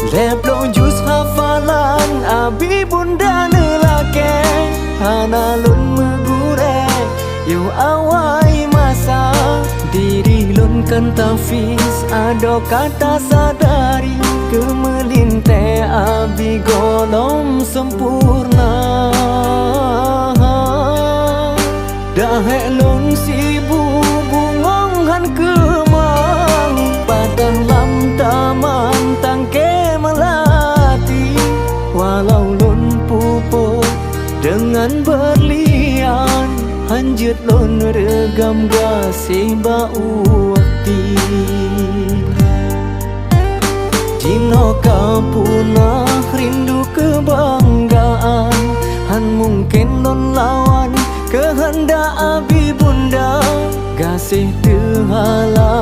Leplo jus hafalan abi bunda nelake Hana lun megure Yo awai masa Diri lun kan tafis Ado kata sadari Kemelinte abi golom sempurna Dahek lun sibu bungong han kemang Padang lam taman tangke melati Walau lun pupuk dengan berlian Hanjut lun regam gasih bau wakti Jino kapuna rindu kebanggaan Han mungkin lun lawan kehendak abi bunda Gasih terhalang